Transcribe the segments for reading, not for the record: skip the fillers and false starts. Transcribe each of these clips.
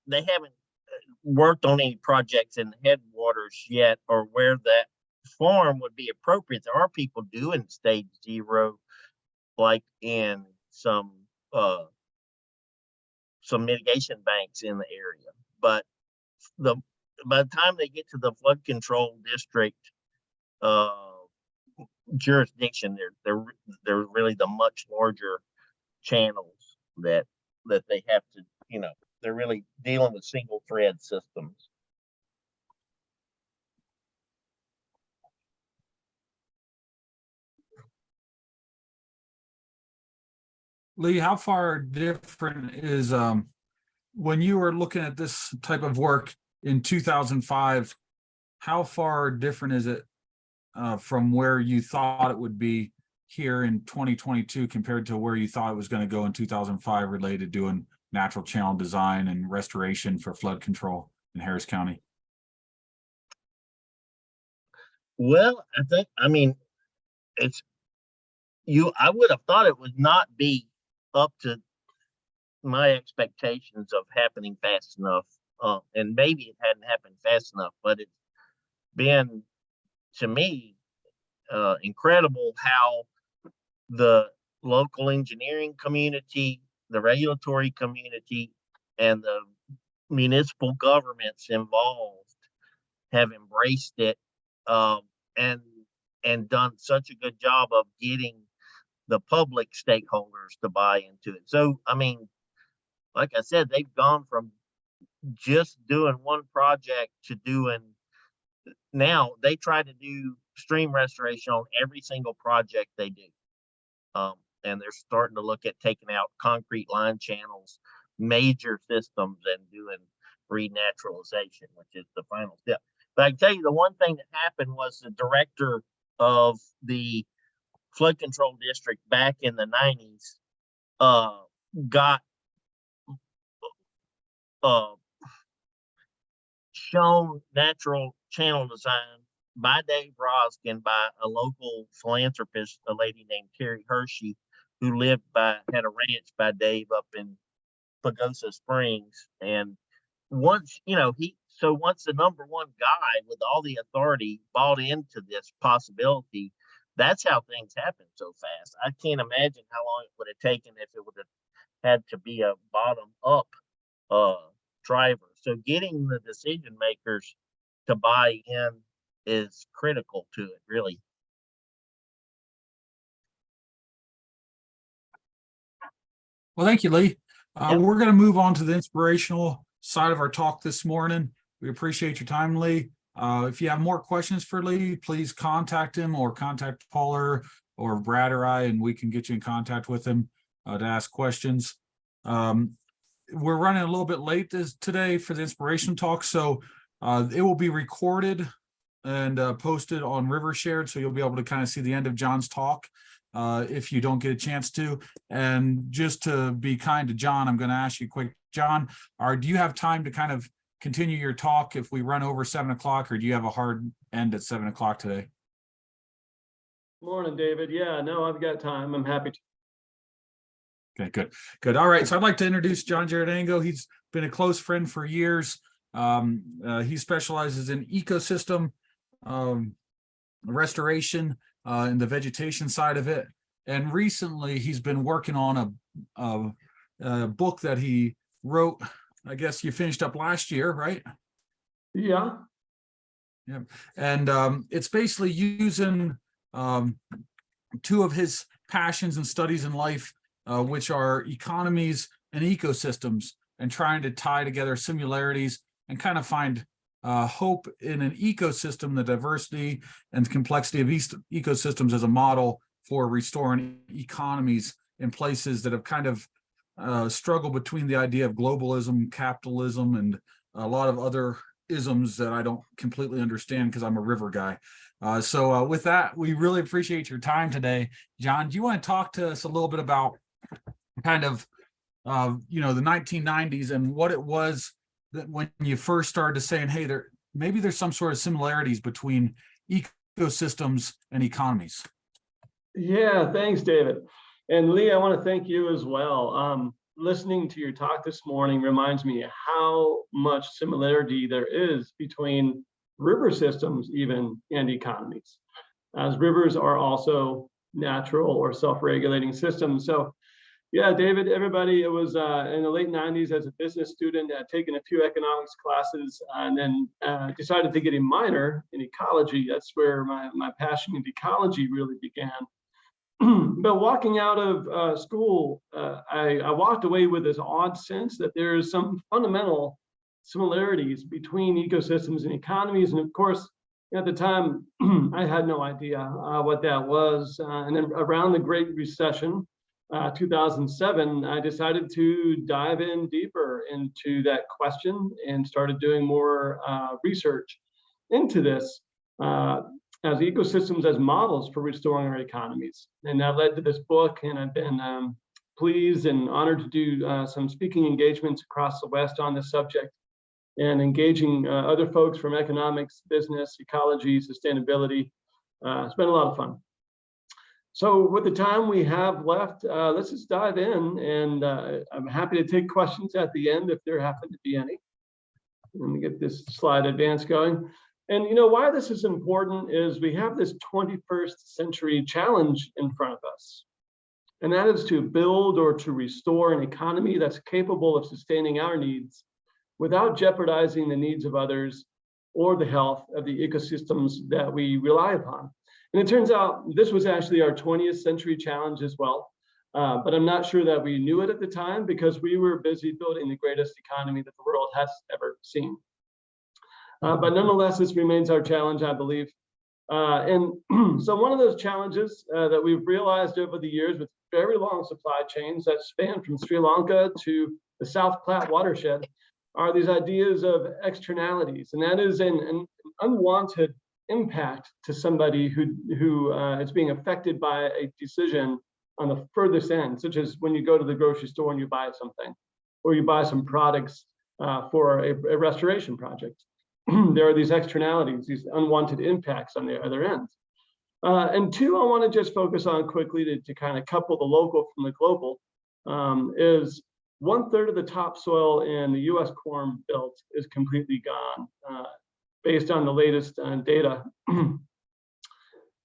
they haven't worked on any projects in the headwaters yet, or where that farm would be appropriate. There are people doing stage 0, like in uh some mitigation banks in the area, but the by the time they get to the flood control district uh jurisdiction, they're really the much larger channels that they have to, they're really dealing with single thread systems. Lee, how far different is when you were looking at this type of work in 2005, how far different is it from where you thought it would be here in 2022 compared to where you thought it was going to go in 2005 related to doing natural channel design and restoration for flood control in Harris County? Well, I would have thought it would not be up to my expectations of happening fast enough. And maybe it hadn't happened fast enough, but it's been, to me, incredible how the local engineering community, the regulatory community, and the municipal governments involved have embraced it, and done such a good job of getting the public stakeholders to buy into it. So, like I said, they've gone from just doing one project to doing, now they try to do stream restoration on every single project they do. And they're starting to look at taking out concrete line channels, major systems, and doing renaturalization, which is the final step. But I can tell you, the one thing that happened was the director of the flood control district back in the 90s got shown natural channel design by Dave Roskin, by a local philanthropist, a lady named Terry Hershey, who had a ranch by Dave up in Pagosa Springs. And once the number one guy with all the authority bought into this possibility, that's how things happen so fast. I can't imagine how long it would have taken if it would have had to be a bottom up driver. So getting the decision makers to buy in is critical to it, really. Well, thank you, Lee. Yep. We're going to move on to the inspirational side of our talk this morning. We appreciate your time, Lee. If you have more questions for Lee, please contact him or contact Paula or Brad or I, and we can get you in contact with him to ask questions. We're running a little bit late today for the inspiration talk, so it will be recorded and posted on RiverSHARED, so you'll be able to kind of see the end of John's talk if you don't get a chance to. And just to be kind to John, I'm going to ask you quick, John, do you have time to kind of continue your talk if we run over 7 o'clock, or do you have a hard end at 7 o'clock today? Morning, David. Yeah, no, I've got time. I'm happy to. Okay, good. All right, so I'd like to introduce John Giordanengo. He's been a close friend for years. He specializes in ecosystem restoration and the vegetation side of it. And recently, he's been working on a book that he wrote. I guess you finished up last year, right? Yeah. Yeah, and it's basically using two of his passions and studies in life, which are economies and ecosystems, and trying to tie together similarities and kind of find hope in an ecosystem, the diversity and complexity of ecosystems as a model for restoring economies in places that have kind of struggled between the idea of globalism, capitalism, and a lot of other isms that I don't completely understand because I'm a river guy. So with that, we really appreciate your time today. John, do you want to talk to us a little bit about kind of, the 1990s and what it was that when you first started to saying, hey, maybe there's some sort of similarities between ecosystems and economies? Yeah, thanks, David. And Lee, I want to thank you as well. listening to your talk this morning reminds me how much similarity there is between river systems even and economies, as rivers are also natural or self-regulating systems. So yeah, David, everybody, it was in the late 90s as a business student, I'd taken a few economics classes and then decided to get a minor in ecology. That's where my passion in ecology really began. But walking out of school, I walked away with this odd sense that there's some fundamental similarities between ecosystems and economies. And of course, at the time, I had no idea what that was. And then around the Great Recession, 2007, I decided to dive in deeper into that question and started doing more research into this as ecosystems as models for restoring our economies. And that led to this book, and I've been pleased and honored to do some speaking engagements across the West on this subject and engaging other folks from economics, business, ecology, sustainability. It's been a lot of fun. So with the time we have left, let's just dive in, and I'm happy to take questions at the end if there happen to be any. Let me get this slide advance going. And you know why this is important is we have this 21st century challenge in front of us, and that is to build or to restore an economy that's capable of sustaining our needs without jeopardizing the needs of others or the health of the ecosystems that we rely upon. And it turns out this was actually our 20th century challenge as well. But I'm not sure that we knew it at the time because we were busy building the greatest economy that the world has ever seen. But nonetheless, this remains our challenge, I believe. And so one of those challenges that we've realized over the years with very long supply chains that span from Sri Lanka to the South Platte watershed are these ideas of externalities. And that is an unwanted impact to somebody who is being affected by a decision on the furthest end, such as when you go to the grocery store and you buy something, or you buy some products for a restoration project. There are these externalities, these unwanted impacts on the other end. And two, I want to just focus on quickly to kind of couple the local from the global, is 1/3 of the topsoil in the US Corn Belt is completely gone. Based on the latest data. And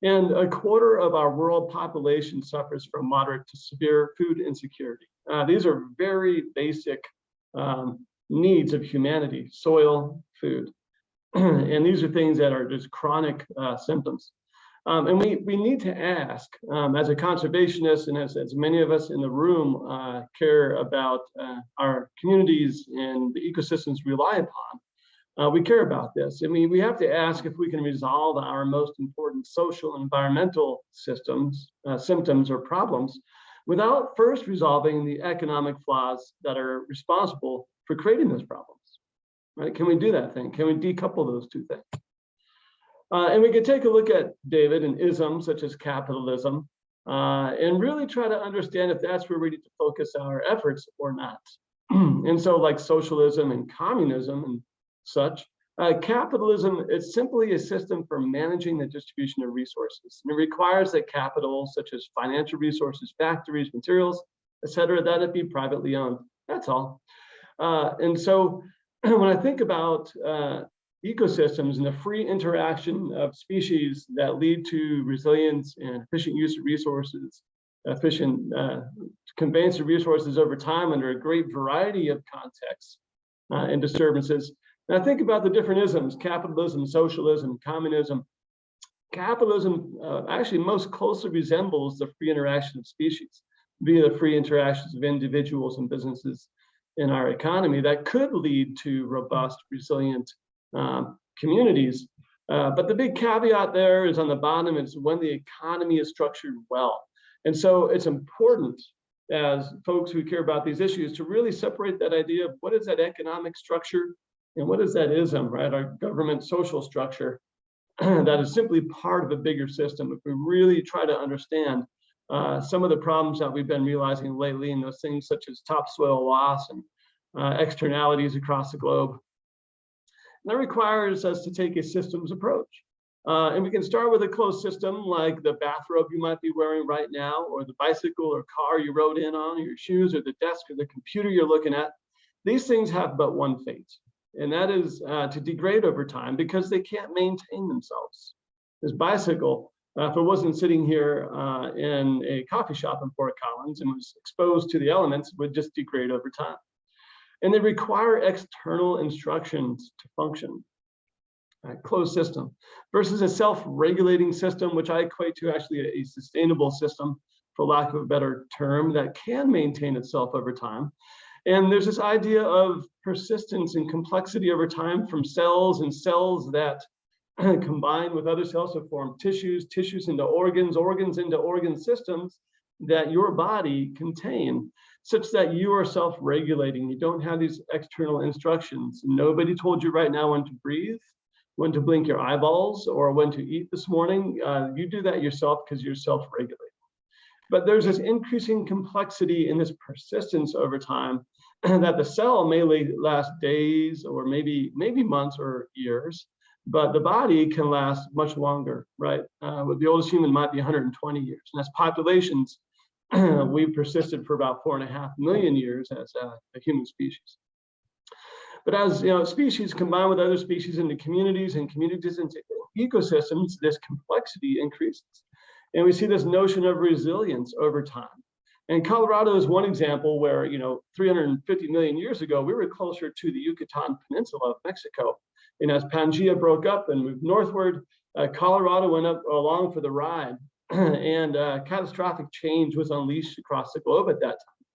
1/4 of our world population suffers from moderate to severe food insecurity. These are very basic needs of humanity: soil, food. And these are things that are just chronic symptoms. And we need to ask, as a conservationist and as many of us in the room care about our communities and the ecosystems we rely upon, we care about this. I mean, we have to ask if we can resolve our most important social and environmental symptoms or problems without first resolving the economic flaws that are responsible for creating those problems, right? Can we do that thing? Can we decouple those two things? And we could take a look at, David, an ism such as capitalism and really try to understand if that's where we need to focus our efforts or not. And so like socialism and communism and such, capitalism is simply a system for managing the distribution of resources. And it requires that capital, such as financial resources, factories, materials, etc., that it be privately owned. That's all. And so when I think about ecosystems and the free interaction of species that lead to resilience and efficient use of resources, efficient conveyance of resources over time under a great variety of contexts and disturbances. And I think about the different isms: capitalism, socialism, communism. Capitalism actually most closely resembles the free interaction of species via the free interactions of individuals and businesses in our economy that could lead to robust, resilient communities. But the big caveat there is on the bottom, it's when the economy is structured well. And so it's important as folks who care about these issues to really separate that idea of what is that economic structure and what is that ism, right? Our government social structure that is simply part of a bigger system. If we really try to understand some of the problems that we've been realizing lately, and those things such as topsoil loss and externalities across the globe, and that requires us to take a systems approach. And we can start with a closed system like the bathrobe you might be wearing right now, or the bicycle or car you rode in on, or your shoes, or the desk or the computer you're looking at. These things have but one fate, and that is to degrade over time because they can't maintain themselves. This bicycle, if it wasn't sitting here in a coffee shop in Fort Collins and was exposed to the elements, would just degrade over time. And they require external instructions to function. Closed system versus a self-regulating system, which I equate to actually a sustainable system, for lack of a better term, that can maintain itself over time. And there's this idea of persistence and complexity over time from cells, and cells that combine with other cells to form tissues, tissues into organs, organs into organ systems that your body contain, such that you are self-regulating. You don't have these external instructions. Nobody told you right now when to breathe, when to blink your eyeballs, or when to eat this morning. You do that yourself because you're self-regulating. But there's this increasing complexity in this persistence over time that the cell may last days or maybe months or years, but the body can last much longer, right? The oldest human might be 120 years. And as populations, we've persisted for about 4.5 million years as a human species. But as species combine with other species into communities, and communities into ecosystems, this complexity increases. And we see this notion of resilience over time. And Colorado is one example where, 350 million years ago, we were closer to the Yucatan Peninsula of Mexico. And as Pangea broke up and moved northward, Colorado went up along for the ride. And catastrophic change was unleashed across the globe at that time.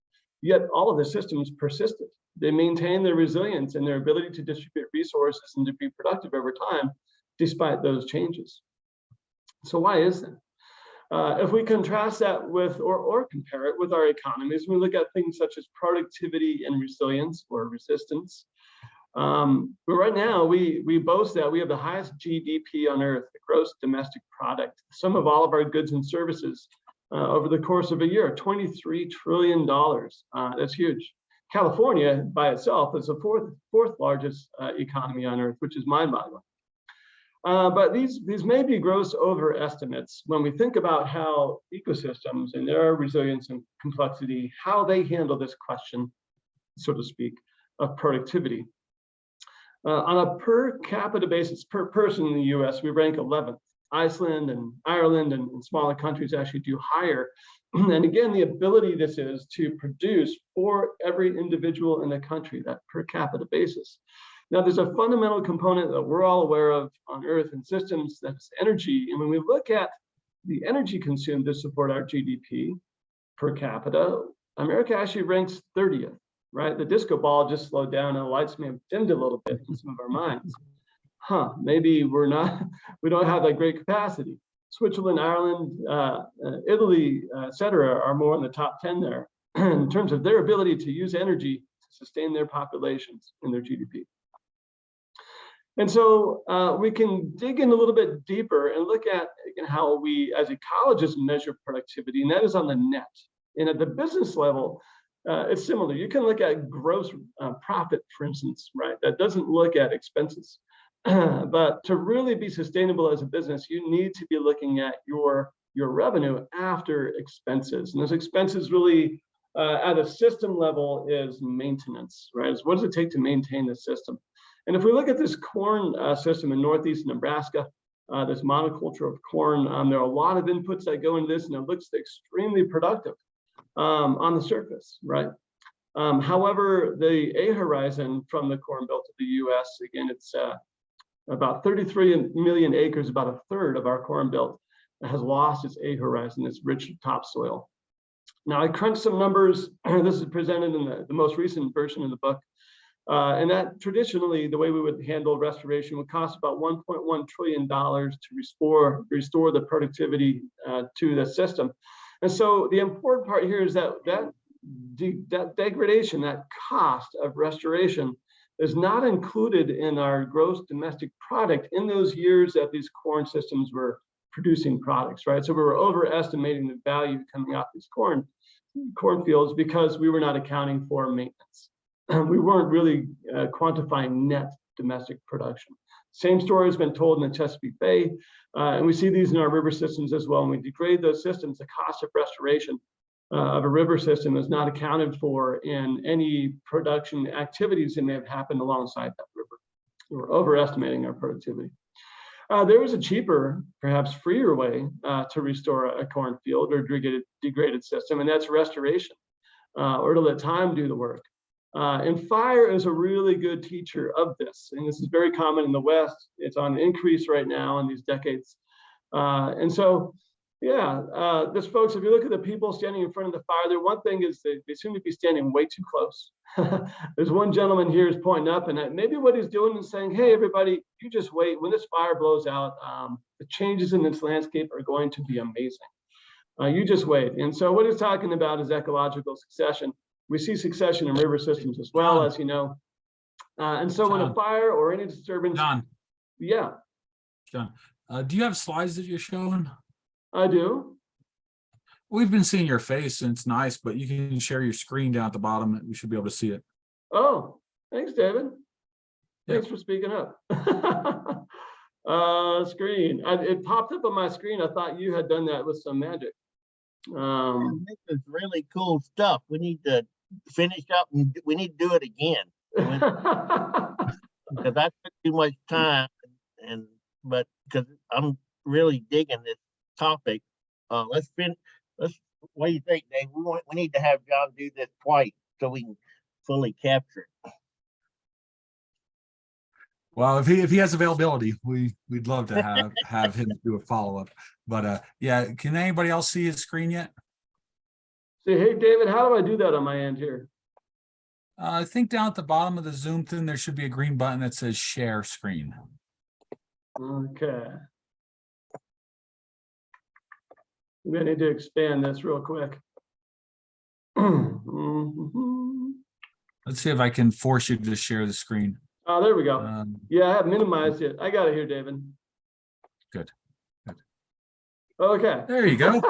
Yet all of the systems persisted. They maintained their resilience and their ability to distribute resources and to be productive over time, despite those changes. So why is that? If we contrast that with, or compare it with our economies, we look at things such as productivity and resilience or resistance. But right now, we boast that we have the highest GDP on earth, the gross domestic product, sum of all of our goods and services over the course of a year, $23 trillion. That's huge. California by itself is the fourth largest economy on earth, which is mind-boggling. But these may be gross overestimates when we think about how ecosystems and their resilience and complexity, how they handle this question, so to speak, of productivity. On a per capita basis, per person in the US, we rank 11th. Iceland and Ireland and smaller countries actually do higher. And again, the ability this is to produce for every individual in the country, that per capita basis. Now, there's a fundamental component that we're all aware of on Earth and systems, that's energy. And when we look at the energy consumed to support our GDP per capita, America actually ranks 30th, right? The disco ball just slowed down and the lights may have dimmed a little bit in some of our minds. Maybe we don't have that great capacity. Switzerland, Ireland, Italy, et cetera, are more in the top 10 there in terms of their ability to use energy to sustain their populations and their GDP. And so we can dig in a little bit deeper and look at how we as ecologists measure productivity, and that is on the net. And at the business level, it's similar. You can look at gross profit, for instance, right? That doesn't look at expenses. But to really be sustainable as a business, you need to be looking at your revenue after expenses. And those expenses really, at a system level, is maintenance, right? What does it take to maintain the system? And if we look at this corn system in northeast Nebraska, this monoculture of corn, there are a lot of inputs that go into this, and it looks extremely productive on the surface, right? However, the A horizon from the Corn Belt of the US, again, it's about 33 million acres, about a third of our Corn Belt has lost its A horizon, its rich topsoil. Now, I crunched some numbers. This is presented in the most recent version of the book. And that traditionally, the way we would handle restoration would cost about $1.1 trillion to restore the productivity to the system. And so the important part here is that degradation, that cost of restoration, is not included in our gross domestic product in those years that these corn systems were producing products, right? So we were overestimating the value coming off these cornfields because we were not accounting for maintenance. We weren't really quantifying net domestic production. Same story has been told in the Chesapeake Bay, and we see these in our river systems as well. When we degrade those systems, the cost of restoration of a river system is not accounted for in any production activities that may have happened alongside that river. We're overestimating our productivity. There is a cheaper, perhaps freer way to restore a cornfield or degraded system, and that's restoration, or to let time do the work. And fire is a really good teacher of this. And this is very common in the West. It's on increase right now in these decades. And so, yeah, this folks, if you look at the people standing in front of the fire, there, one thing is they seem to be standing way too close. There's one gentleman here is pointing up, and maybe what he's doing is saying, hey, everybody, you just wait. When this fire blows out, the changes in this landscape are going to be amazing. You just wait. And so what he's talking about is ecological succession. We see succession in river systems as well, John. as you know. And so when a John. fire or any disturbance, John, yeah, John, do you have slides that you're showing? I do. We've been seeing your face and it's nice, but you can share your screen down at the bottom. We should be able to see it. Oh, thanks, David. Yeah. Thanks for speaking up. Screen. It popped up on my screen. I thought you had done that with some magic. This is really cool stuff. We need to finish up and we need to do it again. Because that took too much time, but because I'm really digging this topic, what do you think, Dave? We need to have John do this twice so we can fully capture it. Well, if he has availability, we'd love to have him do a follow-up. But yeah, can anybody else see his screen yet? Say, hey, David, how do I do that on my end here? I think down at the bottom of the Zoom thing, there should be a green button that says share screen. Okay. We need to expand this real quick. Let's see if I can force you to share the screen. Oh, there we go. Yeah, I have minimized it. I got it here, David. Good. Okay. There you go.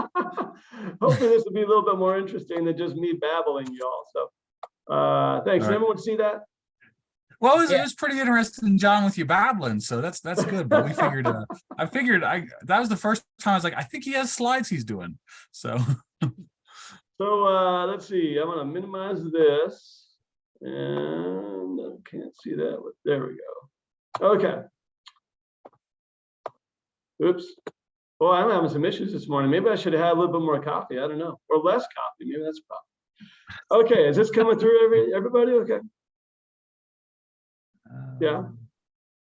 Hopefully this will be a little bit more interesting than just me babbling, y'all. So thanks. Right. Everyone see that? Well, it was pretty interesting, John, with you babbling. So that's good. But we figured, that was the first time I was like, I think he has slides he's doing. So. So let's see. I'm gonna minimize this, and I can't see that. There we go. Okay. Oops. Well, I'm having some issues this morning. Maybe I should have had a little bit more coffee. I don't know, or less coffee. Maybe that's a problem. Okay, is this coming through? Everybody? Okay. Yeah,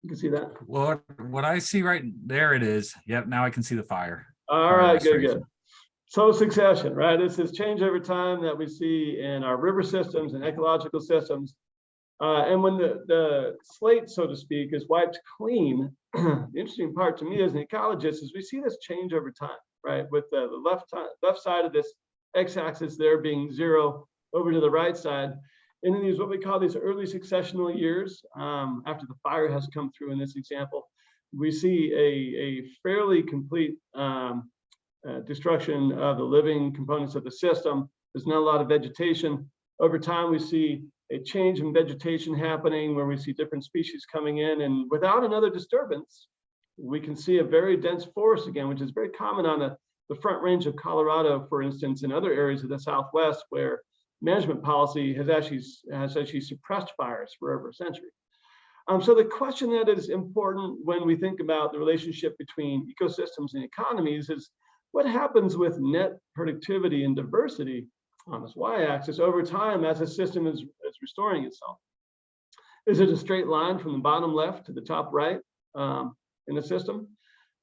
you can see that. Well, what I see right there, it is. Yep, now I can see the fire. All right, good. So succession, right? This is change over time that we see in our river systems and ecological systems. And when the slate, so to speak, is wiped clean, the interesting part to me as an ecologist is we see this change over time, right? With the left side of this x-axis there being 0 over to the right side. And in these, what we call these early successional years, after the fire has come through in this example, we see a fairly complete destruction of the living components of the system. There's not a lot of vegetation. Over time, we see a change in vegetation happening where we see different species coming in, and without another disturbance, we can see a very dense forest again, which is very common on the front range of Colorado, for instance, and other areas of the Southwest where management policy has actually suppressed fires for over a century. So the question that is important when we think about the relationship between ecosystems and economies is what happens with net productivity and diversity on this y-axis over time as a system is restoring itself? Is it a straight line from the bottom left to the top right in the system?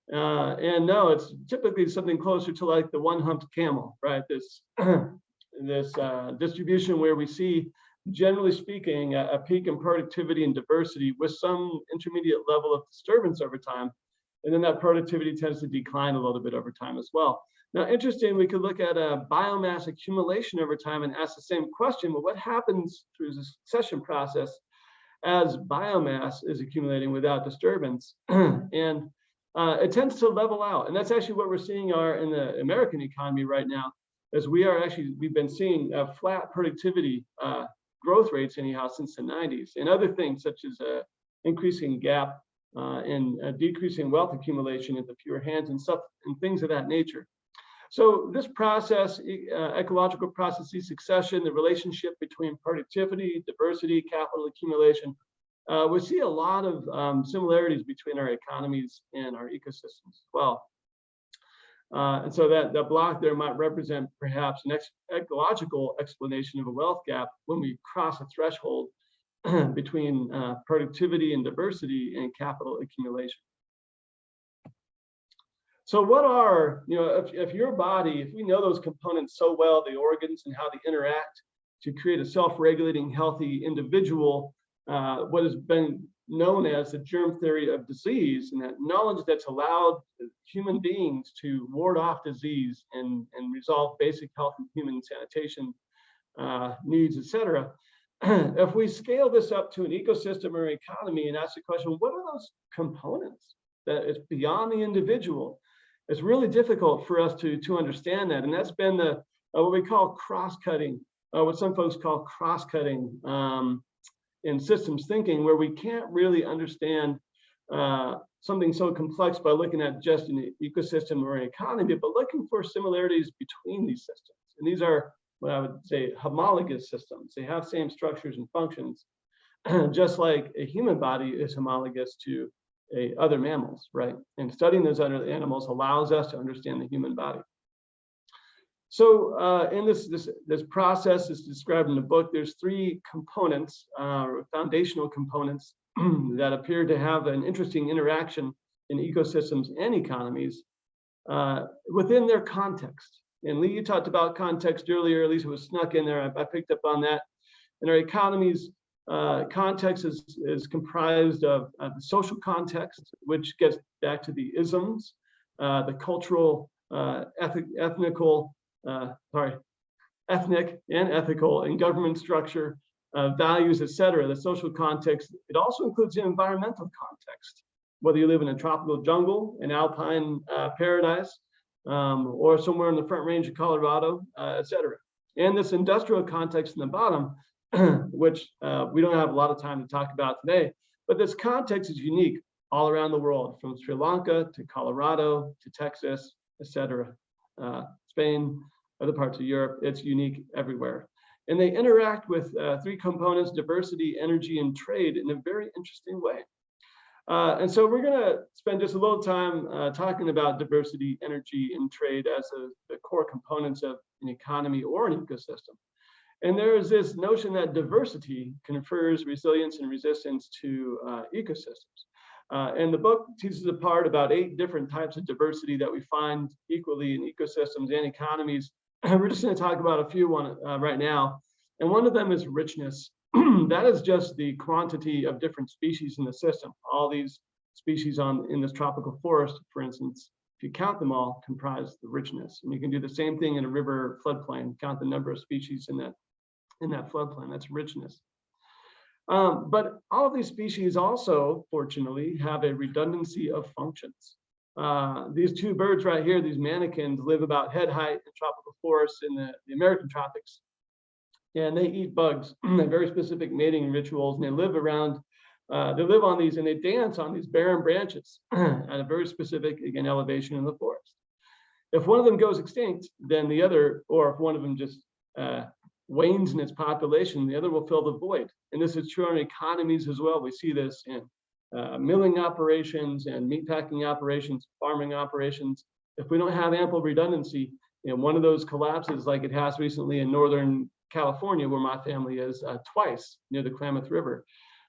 And no, it's typically something closer to like the one-humped camel, right? This distribution where we see, generally speaking, a peak in productivity and diversity with some intermediate level of disturbance over time. And then that productivity tends to decline a little bit over time as well. Now, interesting, we could look at a biomass accumulation over time and ask the same question, but what happens through the succession process as biomass is accumulating without disturbance? And it tends to level out. And that's actually what we're seeing in the American economy right now, as we've been seeing flat productivity growth rates anyhow since the 90s, and other things such as increasing gap and decreasing wealth accumulation into fewer hands and stuff and things of that nature. So this process, ecological processes succession, the relationship between productivity, diversity, capital accumulation, we see a lot of similarities between our economies and our ecosystems as well. And so that block there might represent perhaps an ecological explanation of a wealth gap when we cross a threshold between productivity and diversity and capital accumulation. So what are, if your body, if we know those components so well, the organs and how they interact to create a self-regulating, healthy individual, what has been known as the germ theory of disease, and that knowledge that's allowed human beings to ward off disease and resolve basic health and human sanitation needs, etc. If we scale this up to an ecosystem or economy and ask the question, what are those components that it's beyond the individual? It's really difficult for us to understand that. And that's been the what we call cross-cutting, what some folks call cross-cutting in systems thinking, where we can't really understand something so complex by looking at just an ecosystem or an economy, but looking for similarities between these systems. And these are what I would say homologous systems. They have same structures and functions, just like a human body is homologous to other mammals, right? And studying those other animals allows us to understand the human body. So in this process is described in the book, there's three components, foundational components that appear to have an interesting interaction in ecosystems and economies within their context. And Lee, you talked about context earlier, at least it was snuck in there, I picked up on that. In our economies, context is comprised of the social context, which gets back to the isms, the cultural, ethnic and ethical and government structure, values, etc. The social context. It also includes the environmental context, whether you live in a tropical jungle, an alpine paradise, or somewhere in the Front Range of Colorado, etc. And this industrial context in the bottom, which we don't have a lot of time to talk about today, but this context is unique all around the world, from Sri Lanka to Colorado to Texas, etc. Spain, other parts of Europe, it's unique everywhere. And they interact with three components: diversity, energy, and trade in a very interesting way. And so we're going to spend just a little time talking about diversity, energy, and trade as the core components of an economy or an ecosystem. And there is this notion that diversity confers resilience and resistance to ecosystems. And the book teaches apart about 8 different types of diversity that we find equally in ecosystems and economies. We're just going to talk about a few right now. And one of them is richness. That is just the quantity of different species in the system. All these species in this tropical forest, for instance, if you count them all, comprise the richness. And you can do the same thing in a river floodplain, count the number of species in that floodplain. That's richness. But all of these species also, fortunately, have a redundancy of functions. These two birds right here, these manakins, live about head height in tropical forests in the American tropics. And they eat bugs. They have very specific mating rituals, and they live on these, and they dance on these barren branches at a very specific, again, elevation in the forest. If one of them goes extinct, then the other, or if one of them just wanes in its population, the other will fill the void. And this is true in economies as well. We see this in milling operations and meatpacking operations, farming operations. If we don't have ample redundancy, one of those collapses, like it has recently in Northern California, where my family is, twice near the Klamath River,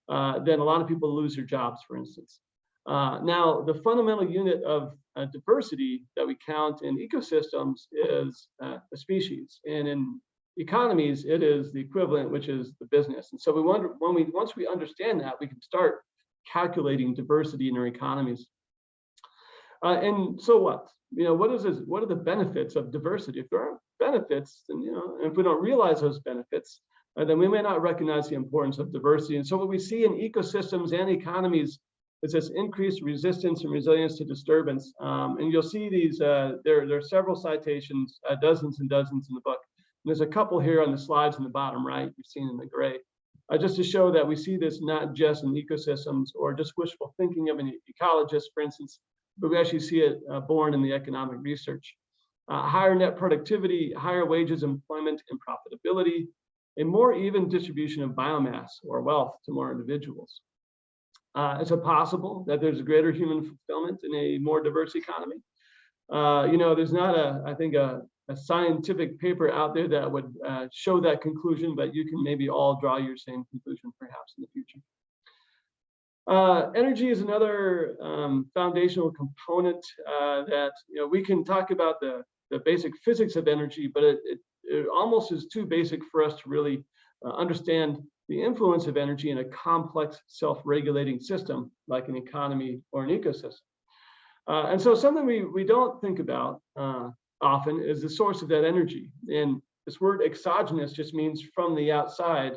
then a lot of people lose their jobs, for instance. Now, the fundamental unit of diversity that we count in ecosystems is a species, and in economies, it is the equivalent, which is the business. And so we wonder, once we understand that, we can start calculating diversity in our economies. And so what? What are the benefits of diversity? If there aren't benefits, then, if we don't realize those benefits, then we may not recognize the importance of diversity. And so what we see in ecosystems and economies is this increased resistance and resilience to disturbance. And you'll see these, there are several citations, dozens and dozens in the book. And there's a couple here on the slides in the bottom right, you've seen in the gray. just to show that we see this not just in ecosystems or just wishful thinking of an ecologist, for instance, but we actually see it born in the economic research. Higher net productivity, higher wages, employment, and profitability, a more even distribution of biomass or wealth to more individuals. Is it possible that there's a greater human fulfillment in a more diverse economy? There's not I think a scientific paper out there that would show that conclusion, but you can maybe all draw your same conclusion perhaps in the future. Energy is another foundational component that we can talk about the basic physics of energy, but it almost is too basic for us to really understand the influence of energy in a complex self-regulating system like an economy or an ecosystem. And so something we don't think about often is the source of that energy. And this word exogenous just means from the outside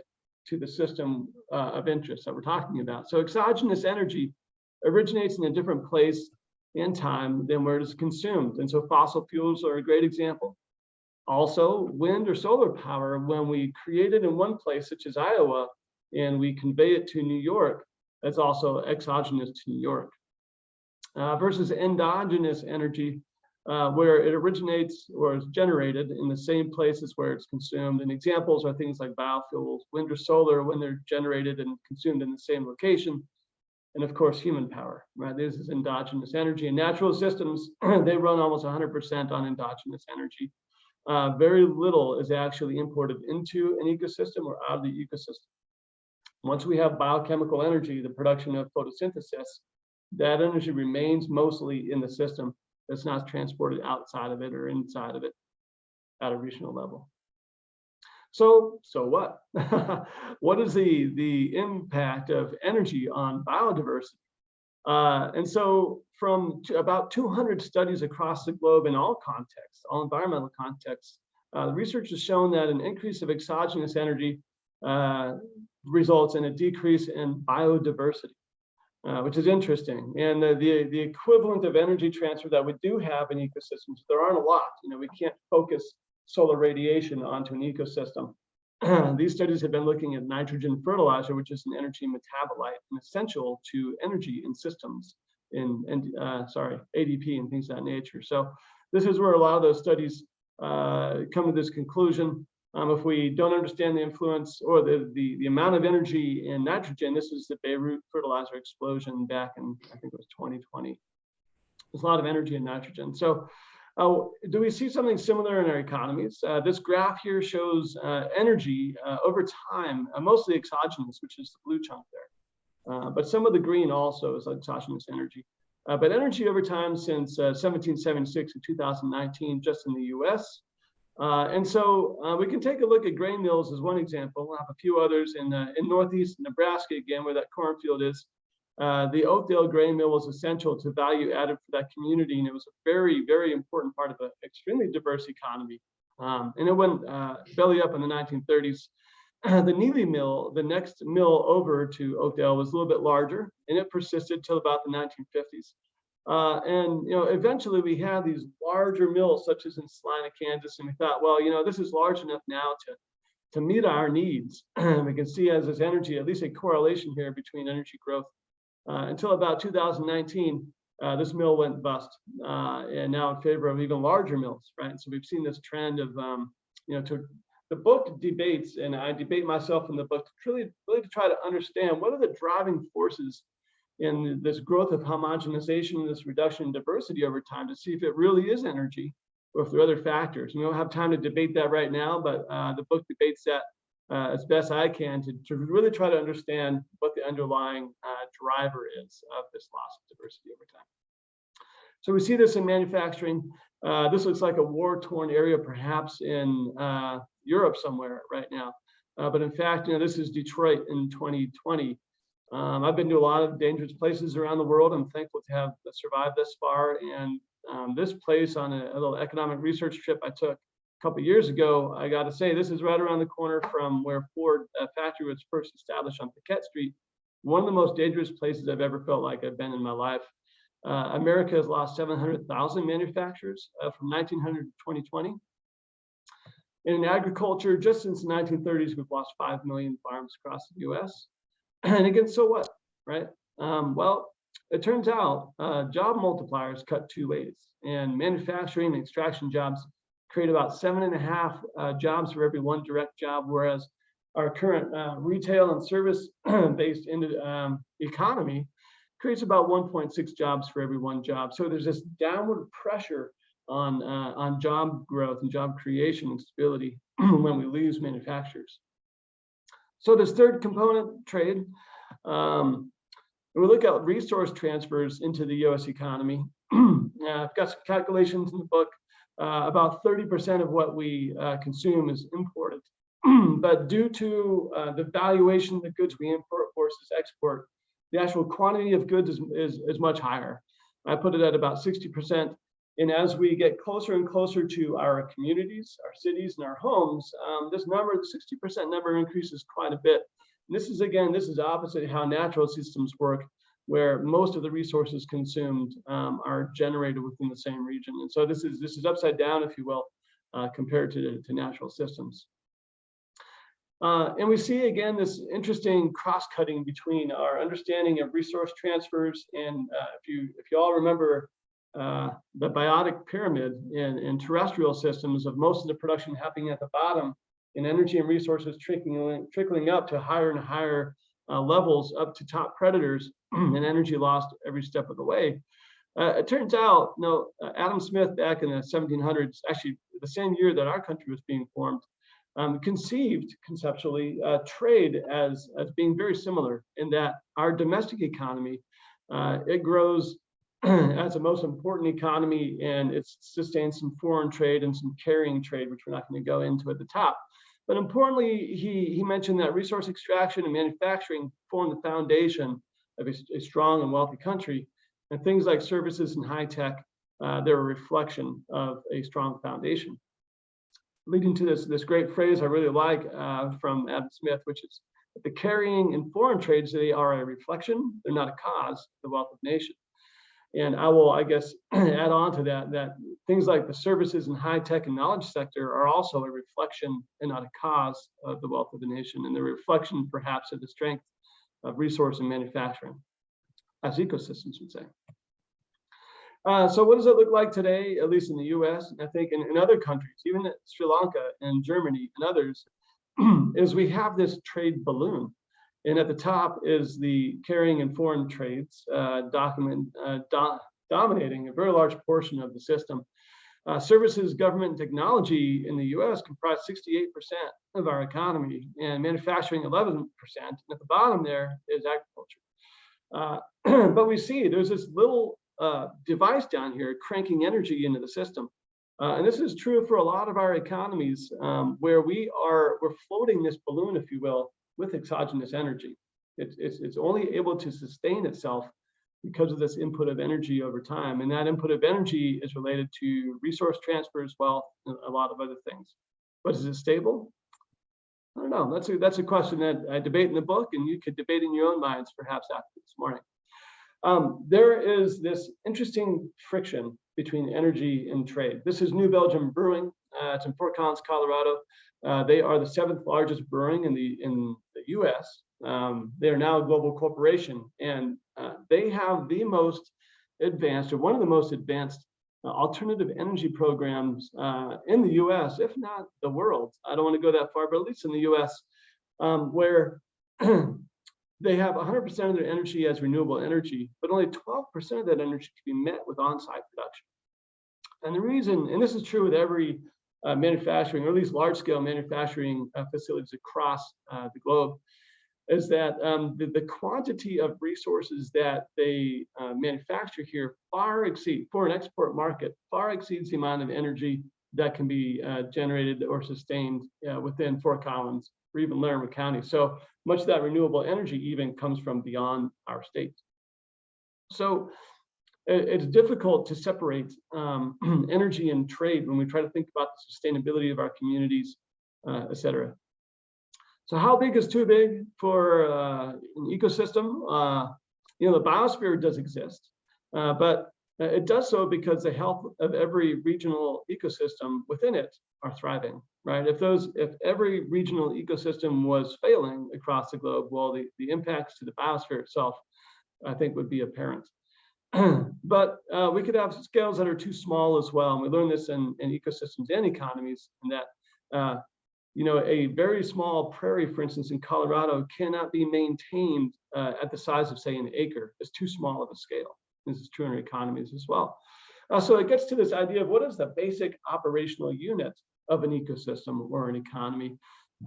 to the system of interest that we're talking about. So exogenous energy originates in a different place and time than where it is consumed. And so fossil fuels are a great example. Also, wind or solar power, when we create it in one place, such as Iowa, and we convey it to New York, that's also exogenous to New York. Versus endogenous energy, where it originates or is generated in the same places where it's consumed. And examples are things like biofuels, wind or solar, when they're generated and consumed in the same location. And of course, human power, right? This is endogenous energy. And natural systems, they run almost 100% on endogenous energy. Very little is actually imported into an ecosystem or out of the ecosystem. Once we have biochemical energy, the production of photosynthesis, that energy remains mostly in the system. It's not transported outside of it or inside of it at a regional level. So what? What is the impact of energy on biodiversity? And so from about 200 studies across the globe in all contexts, all environmental contexts, the research has shown that an increase of exogenous energy results in a decrease in biodiversity, which is interesting. And the equivalent of energy transfer that we do have in ecosystems, there aren't a lot. We can't focus solar radiation onto an ecosystem. These studies have been looking at nitrogen fertilizer, which is an energy metabolite and essential to energy in systems, ADP and things of that nature. So this is where a lot of those studies come to this conclusion. If we don't understand the influence or the amount of energy in nitrogen, this is the Beirut fertilizer explosion back in, I think it was 2020. There's a lot of energy in nitrogen. So do we see something similar in our economies? This graph here shows energy over time, mostly exogenous, which is the blue chunk there. But some of the green also is exogenous energy. But energy over time since 1776 to 2019, just in the US. And so we can take a look at grain mills as one example. We'll have a few others in northeast Nebraska, again, where that cornfield is. The Oakdale grain mill was essential to value added for that community, and it was a very, very important part of an extremely diverse economy. And it went belly up in the 1930s. The Neely mill, the next mill over to Oakdale, was a little bit larger, and it persisted till about the 1950s. And eventually we had these larger mills, such as in Salina, Kansas, and we thought, well, this is large enough now to meet our needs. We can see as this energy, at least a correlation here between energy growth. Until about 2019, this mill went bust, and now in favor of even larger mills, right? So we've seen this trend of, the book debates, and I debate myself in the book to really to try to understand what are the driving forces in this growth of homogenization, this reduction in diversity over time, to see if it really is energy or if there are other factors. We don't have time to debate that right now, but the book debates that as best I can to really try to understand what the underlying driver is of this loss of diversity over time. So we see this in manufacturing. This looks like a war-torn area, perhaps in Europe somewhere right now. But in fact, this is Detroit in 2020. I've been to a lot of dangerous places around the world. I'm thankful to have survived this far. And this place, on a little economic research trip I took a couple of years ago, I got to say, this is right around the corner from where Ford factory was first established on Paquette Street. One of the most dangerous places I've ever felt like I've been in my life. America has lost 700,000 manufacturers from 1900 to 2020. In agriculture, just since the 1930s, we've lost 5 million farms across the US. And again, so what, right? Well, it turns out job multipliers cut two ways, and manufacturing and extraction jobs create about 7.5 jobs for every one direct job, whereas our current retail and service-based economy creates about 1.6 jobs for every one job. So there's this downward pressure on job growth and job creation and stability when we lose manufacturers. So this third component, trade, we look at resource transfers into the US economy. I've got some calculations in the book. About 30% of what we consume is imported. But due to the valuation of the goods we import versus export, the actual quantity of goods is much higher. I put it at about 60%. And as we get closer and closer to our communities, our cities, and our homes, this number, the 60% number, increases quite a bit. And this is, again, this is opposite how natural systems work, where most of the resources consumed are generated within the same region. And so this is upside down, if you will, compared to natural systems. And we see, again, this interesting cross-cutting between our understanding of resource transfers and if you all remember the biotic pyramid in terrestrial systems, of most of the production happening at the bottom, and energy and resources trickling up to higher and higher levels, up to top predators, and energy lost every step of the way. It turns out, Adam Smith back in the 1700s, actually the same year that our country was being formed, conceived conceptually trade as being very similar, in that our domestic economy, it grows as the most important economy, and it sustains some foreign trade and some carrying trade, which we're not going to go into at the top. But importantly, he mentioned that resource extraction and manufacturing form the foundation of a strong and wealthy country, and things like services and high tech, they're a reflection of a strong foundation. Leading to this great phrase I really like from Adam Smith, which is that the carrying and foreign trades, they are a reflection, they're not a cause of the wealth of nations. And I will, I guess, add on to that things like the services and high tech and knowledge sector are also a reflection and not a cause of the wealth of the nation, and the reflection perhaps of the strength of resource and manufacturing, as ecosystems would say. So what does it look like today, at least in the US, and I think in other countries, even in Sri Lanka and Germany and others, is we have this trade balloon. And at the top is the carrying and foreign trades dominating a very large portion of the system. Services, government, and technology in the US comprise 68% of our economy, and manufacturing 11%. And at the bottom there is agriculture. But we see there's this little device down here cranking energy into the system. And this is true for a lot of our economies, where we're floating this balloon, if you will, with exogenous energy. It's only able to sustain itself because of this input of energy over time. And that input of energy is related to resource transfer as well, and a lot of other things. But is it stable? I don't know. That's a question that I debate in the book, and you could debate in your own minds perhaps after this morning. There is this interesting friction between energy and trade. This is New Belgium Brewing. It's in Fort Collins, Colorado. They are the 7th largest brewing in the US. They are now a global corporation, and they have the most advanced, or one of the most advanced alternative energy programs in the US, if not the world. I don't want to go that far, but at least in the US, where they have 100% of their energy as renewable energy, but only 12% of that energy can be met with on-site production. And the reason, and this is true with every manufacturing, or at least large-scale manufacturing facilities across the globe, is that the quantity of resources that they manufacture here far exceed, for an export market, far exceeds the amount of energy that can be generated or sustained within Fort Collins or even Larimer County. So much of that renewable energy even comes from beyond our state. So it's difficult to separate energy and trade when we try to think about the sustainability of our communities, et cetera. So how big is too big for an ecosystem? The biosphere does exist, but it does so because the health of every regional ecosystem within it are thriving. right? If every regional ecosystem was failing across the globe, well, the impacts to the biosphere itself, I think, would be apparent. But we could have scales that are too small as well. And we learn this in ecosystems and economies, and that a very small prairie, for instance, in Colorado, cannot be maintained at the size of, say, an acre. It's too small of a scale. This is true in our economies as well. So it gets to this idea of what is the basic operational unit of an ecosystem or an economy.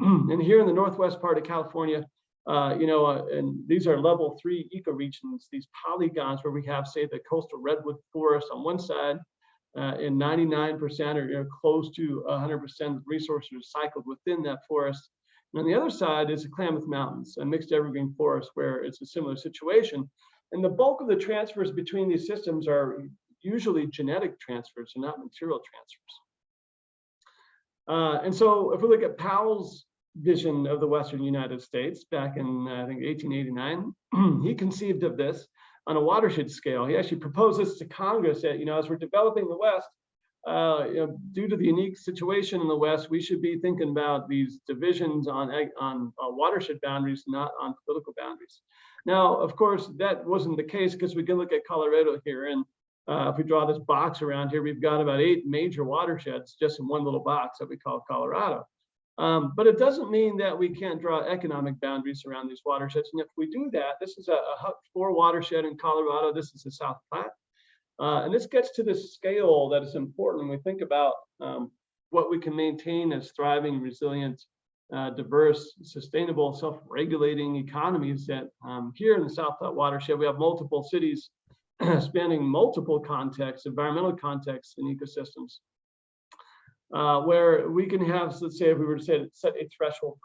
And here in the northwest part of California, and these are level 3 ecoregions, these polygons where we have, say, the coastal redwood forest on one side, and 99% or close to 100% resources recycled within that forest. And on the other side is the Klamath Mountains, a mixed evergreen forest where it's a similar situation. And the bulk of the transfers between these systems are usually genetic transfers and not material transfers. And so if we look at Powell's vision of the Western United States back in, I think, 1889, he conceived of this on a watershed scale. He actually proposed this to Congress that, as we're developing the West, due to the unique situation in the West, we should be thinking about these divisions on watershed boundaries, not on political boundaries. Now, of course, that wasn't the case, because we can look at Colorado here, and if we draw this box around here, we've got about 8 major watersheds just in one little box that we call Colorado. But it doesn't mean that we can't draw economic boundaries around these watersheds. And if we do that, this is a HUC-4 watershed in Colorado. This is the South Platte. And this gets to this scale that is important when we think about what we can maintain as thriving, resilient, diverse, sustainable, self-regulating economies. That here in the South Platte watershed, we have multiple cities spanning multiple contexts, environmental contexts and ecosystems. Where we can have, let's say, if we were to set a threshold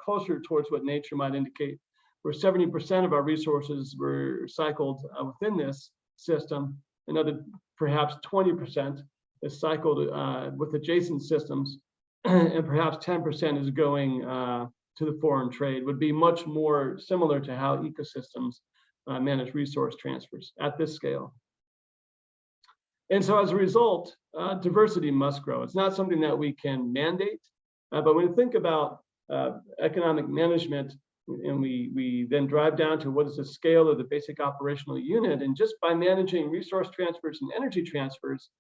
closer towards what nature might indicate, where 70% of our resources were cycled within this system, another perhaps 20% is cycled with adjacent systems, and perhaps 10% is going to the foreign trade, would be much more similar to how ecosystems manage resource transfers at this scale. And so as a result, diversity must grow. It's not something that we can mandate, but when we think about economic management, and we then drive down to what is the scale of the basic operational unit, and just by managing resource transfers and energy transfers,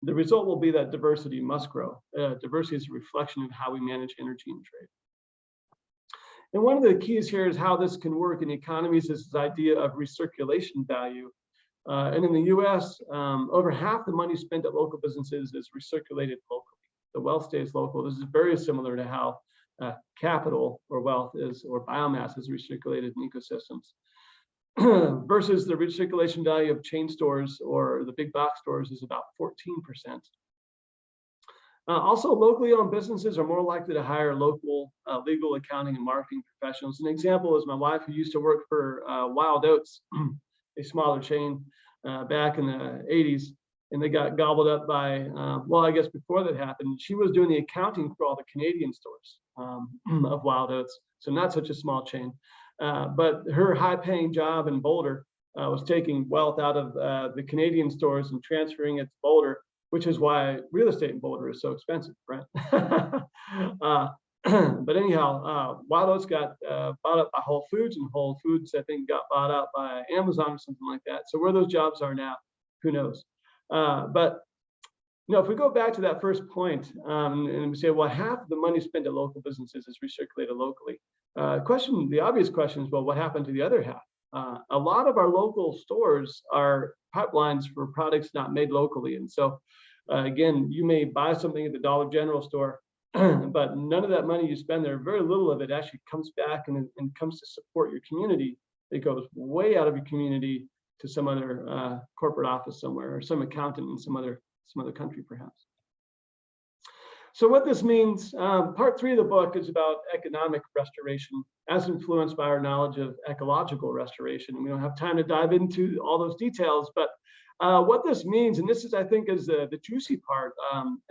the result will be that diversity must grow. Diversity is a reflection of how we manage energy and trade. And one of the keys here is how this can work in economies is this idea of recirculation value. And in the US, over half the money spent at local businesses is recirculated locally. The wealth stays local. This is very similar to how capital or wealth is, or biomass is recirculated in ecosystems. Versus the recirculation value of chain stores or the big box stores is about 14%. Also, locally owned businesses are more likely to hire local legal, accounting, and marketing professionals. An example is my wife, who used to work for Wild Oats, a smaller chain back in the 80s, and they got gobbled up by, well, I guess before that happened, she was doing the accounting for all the Canadian stores of Wild Oats, so not such a small chain. But her high-paying job in Boulder was taking wealth out of the Canadian stores and transferring it to Boulder, which is why real estate in Boulder is so expensive, right? But anyhow, Wild Oats got bought up by Whole Foods, and Whole Foods, I think, got bought out by Amazon or something like that. So where those jobs are now, who knows? But if we go back to that first point, and we say, well, half of the money spent at local businesses is recirculated locally. The obvious question is, well, what happened to the other half? A lot of our local stores are pipelines for products not made locally. And so, again, you may buy something at the Dollar General store, but none of that money you spend there, very little of it actually comes back and comes to support your community. It goes way out of your community to some other corporate office somewhere, or some accountant in some other country, perhaps. So what this means, part 3 of the book is about economic restoration as influenced by our knowledge of ecological restoration. And we don't have time to dive into all those details, but what this means, and this is, I think, is the juicy part,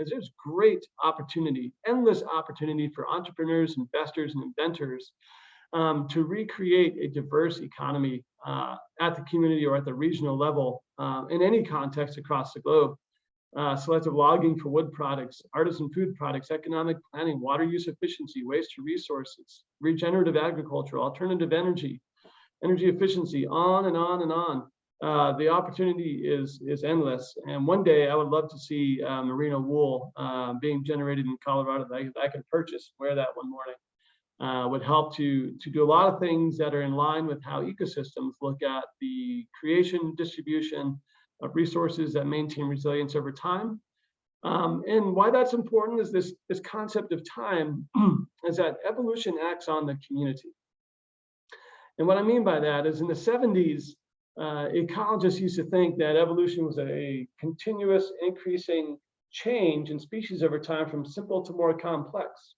is there's great opportunity, endless opportunity for entrepreneurs, investors, and inventors to recreate a diverse economy at the community or at the regional level in any context across the globe. selective logging for wood products, artisan food products, economic planning, water use efficiency, waste to resources, regenerative agriculture, alternative energy, energy efficiency, on and on and on. The opportunity is endless. And one day I would love to see merino wool being generated in Colorado that I can purchase, wear that one morning. Would help to do a lot of things that are in line with how ecosystems look at the creation, distribution of resources that maintain resilience over time. And why that's important is this concept of time is that evolution acts on the community. And what I mean by that is in the 70s, ecologists used to think that evolution was a continuous increasing change in species over time from simple to more complex.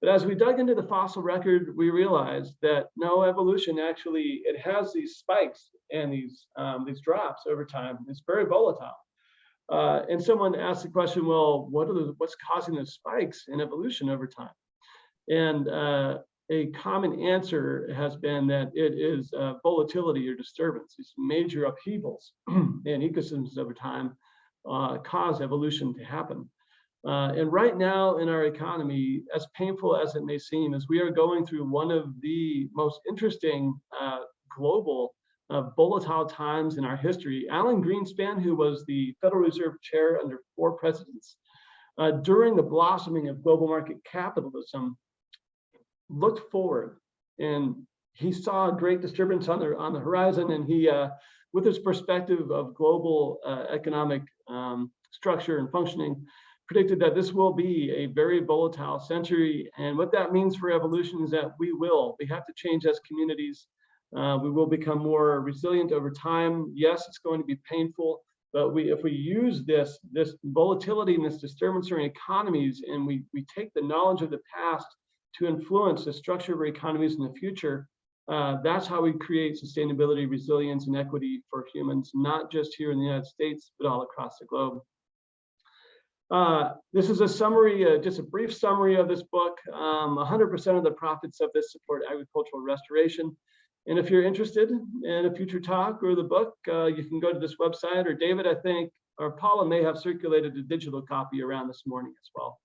But as we dug into the fossil record, we realized that no, evolution actually, it has these spikes and these drops over time. It's very volatile. And someone asked the question, well, what's causing those spikes in evolution over time? And a common answer has been that it is volatility or disturbance. These major upheavals in ecosystems over time cause evolution to happen. And right now in our economy, as painful as it may seem, as we are going through one of the most interesting global volatile times in our history, Alan Greenspan, who was the Federal Reserve Chair under 4 presidents, during the blossoming of global market capitalism, looked forward and he saw a great disturbance on the horizon, and he, with his perspective of global economic structure and functioning, predicted that this will be a very volatile century. And what that means for evolution is that we have to change as communities. We will become more resilient over time. Yes, it's going to be painful, but if we use this volatility and this disturbance in our economies, and we take the knowledge of the past to influence the structure of our economies in the future, that's how we create sustainability, resilience, and equity for humans, not just here in the United States, but all across the globe. This is a summary, just a brief summary of this book. 100% of the profits of this support agricultural restoration. And if you're interested in a future talk or the book, you can go to this website, or David, I think, or Paula may have circulated a digital copy around this morning as well.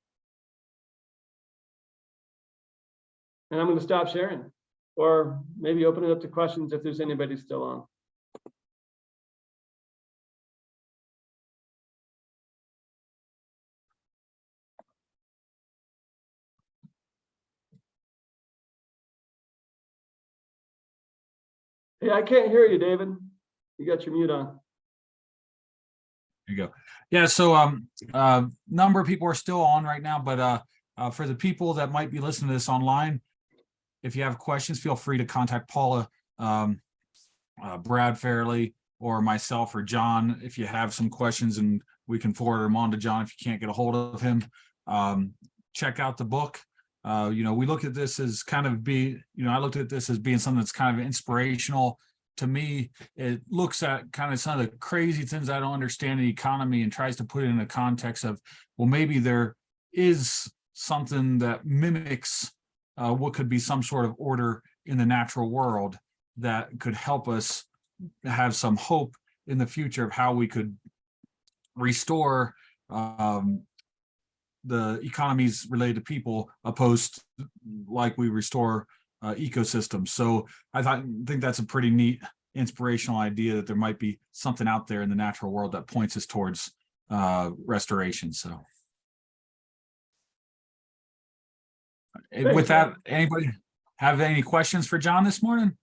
And I'm going to stop sharing, or maybe open it up to questions if there's anybody still on. Yeah, I can't hear you, David. You got your mute on. There you go. Yeah, so number of people are still on right now, but for the people that might be listening to this online, if you have questions, feel free to contact Paula, Brad Fairley, or myself, or John if you have some questions, and we can forward them on to John if you can't get a hold of him. Check out the book. We look at this as kind of I looked at this as being something that's kind of inspirational. To me, it looks at kind of some of the crazy things I don't understand in the economy and tries to put it in the context of, well, maybe there is something that mimics what could be some sort of order in the natural world that could help us have some hope in the future of how we could restore the economies related to people, opposed like we restore ecosystems. So I think that's a pretty neat inspirational idea, that there might be something out there in the natural world that points us towards restoration. So with that, anybody have any questions for John this morning?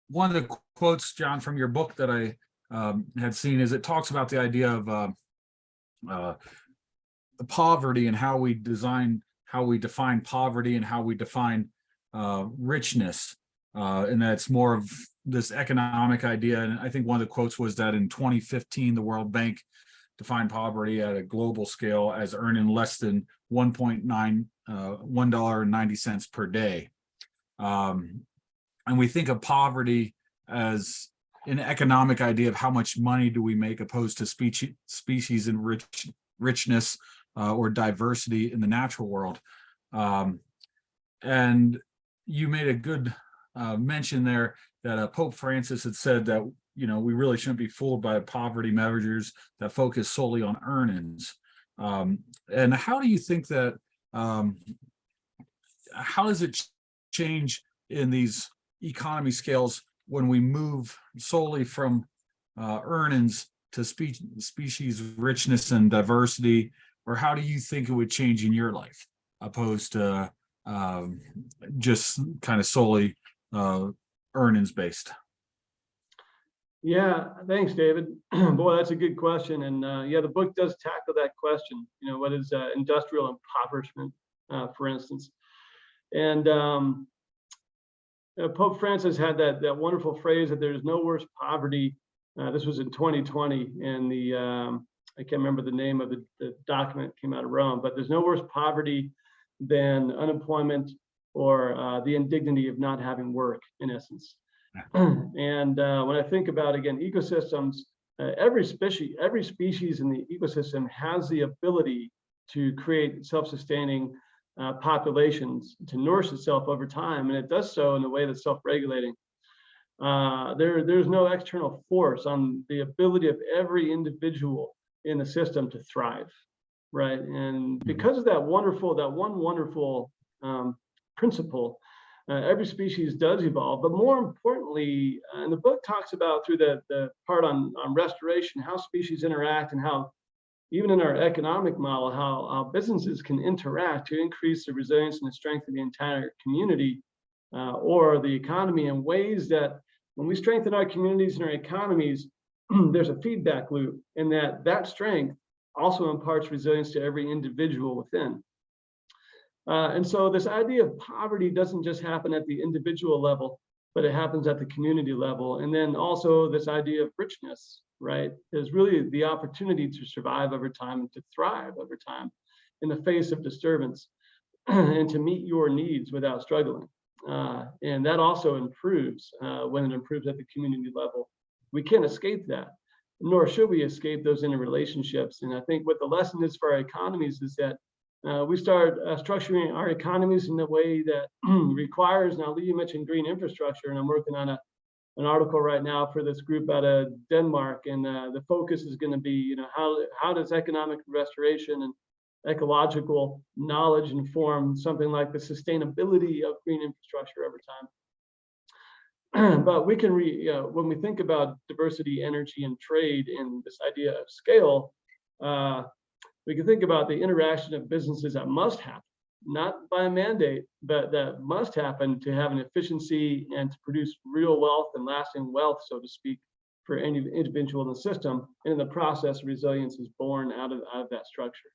One of the quotes, John, from your book that I had seen is it talks about the idea of the poverty and how we define poverty and how we define richness, and that's more of this economic idea. And I think one of the quotes was that in 2015, the World Bank defined poverty at a global scale as earning less than $1.90 per day. And we think of poverty as an economic idea of how much money do we make, opposed to species and richness or diversity in the natural world. And you made a good mention there that Pope Francis had said that, we really shouldn't be fooled by poverty measures that focus solely on earnings. And how do you think that, how does it change in these economy scales when we move solely from earnings to species richness and diversity? Or how do you think it would change in your life opposed to just kind of solely earnings based? Yeah, thanks, David. Boy, that's a good question. And yeah, the book does tackle that question. What is industrial impoverishment, for instance? And Pope Francis had that wonderful phrase that there's no worse poverty. This was in 2020, and I can't remember the name of the document came out of Rome, but there's no worse poverty than unemployment or the indignity of not having work, in essence. And when I think about, again, ecosystems, every species in the ecosystem has the ability to create self-sustaining populations to nourish itself over time, and it does so in a way that's self-regulating. There's no external force on the ability of every individual in the system to thrive, right? And because of that one wonderful principle, every species does evolve. But more importantly, and the book talks about through the part on restoration, how species interact and how, even in our economic model, how businesses can interact to increase the resilience and the strength of the entire community or the economy in ways that, when we strengthen our communities and our economies, there's a feedback loop, and that strength also imparts resilience to every individual within. And so this idea of poverty doesn't just happen at the individual level, but it happens at the community level. And then also this idea of richness, right, is really the opportunity to survive over time and to thrive over time in the face of disturbance and to meet your needs without struggling. And that also improves when it improves at the community level. We can't escape that, nor should we escape those interrelationships. And I think what the lesson is for our economies is that we start structuring our economies in a way that requires, now Lee, you mentioned green infrastructure, and I'm working on an article right now for this group out of Denmark, and the focus is going to be, how does economic restoration and ecological knowledge inform something like the sustainability of green infrastructure over time. But we can, when we think about diversity, energy, and trade, and this idea of scale, we can think about the interaction of businesses that must happen, not by mandate, but that must happen to have an efficiency and to produce real wealth and lasting wealth, so to speak, for any individual in the system. And in the process, resilience is born out of that structure.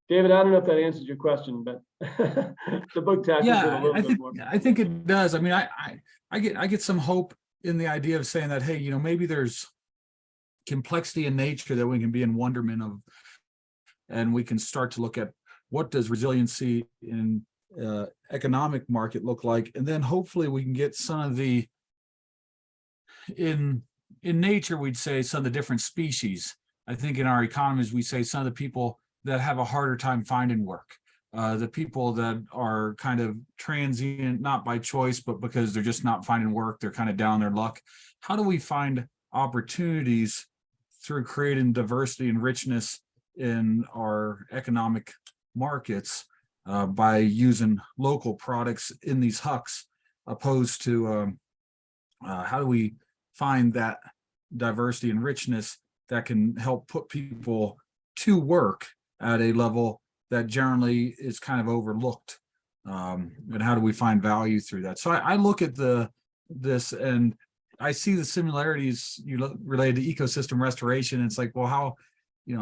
David, I don't know if that answers your question, but the book tackles it a little bit more. I think it does. I mean, I get some hope in the idea of saying that, hey, maybe there's complexity in nature that we can be in wonderment of, and we can start to look at what does resiliency in economic market look like, and then hopefully we can get some of the, in nature we'd say some of the different species. I think in our economies we say some of the people that have a harder time finding work, the people that are kind of transient, not by choice, but because they're just not finding work, they're kind of down their luck. How do we find opportunities through creating diversity and richness in our economic markets by using local products in these hucks, opposed to how do we find that diversity and richness that can help put people to work at a level that generally is kind of overlooked, and how do we find value through that? So I look at this and I see the similarities related to ecosystem restoration. It's like, well,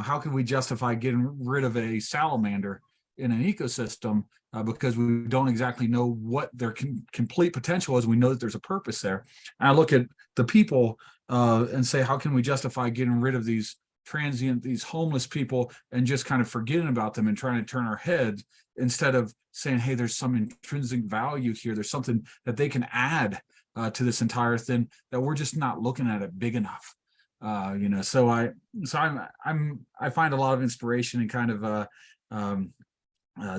how can we justify getting rid of a salamander in an ecosystem because we don't exactly know what their complete potential is. We know that there's a purpose there. And I look at the people and say, how can we justify getting rid of these transient, these homeless people, and just kind of forgetting about them and trying to turn our head instead of saying, hey, there's some intrinsic value here. There's something that they can add to this entire thing that we're just not looking at it big enough. So I find a lot of inspiration in kind of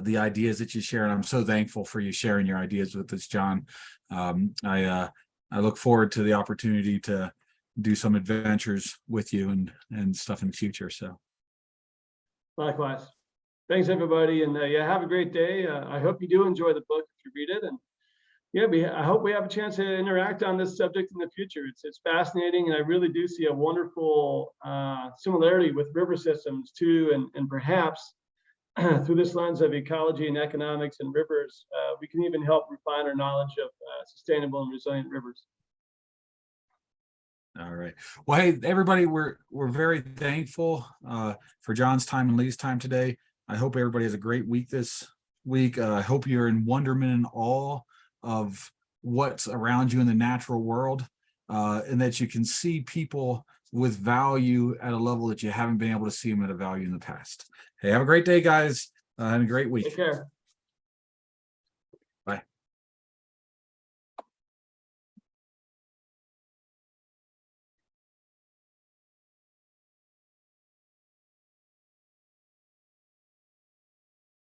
the ideas that you share. And I'm so thankful for you sharing your ideas with us, John. I look forward to the opportunity to do some adventures with you and stuff in the future. So Likewise. Thanks, everybody. And yeah, have a great day. I hope you do enjoy the book if you read it. And yeah, I hope we have a chance to interact on this subject in the future. It's fascinating, and I really do see a wonderful similarity with river systems too, and perhaps through this lens of ecology and economics and rivers, we can even help refine our knowledge of sustainable and resilient rivers. all right. Well, hey, everybody, we're very thankful for John's time and Lee's time today. I hope everybody has a great week this week. I hope you're in wonderment and awe of what's around you in the natural world, and that you can see people with value at a level that you haven't been able to see them at a value in the past. Hey, have a great day, guys, and a great week. Take care.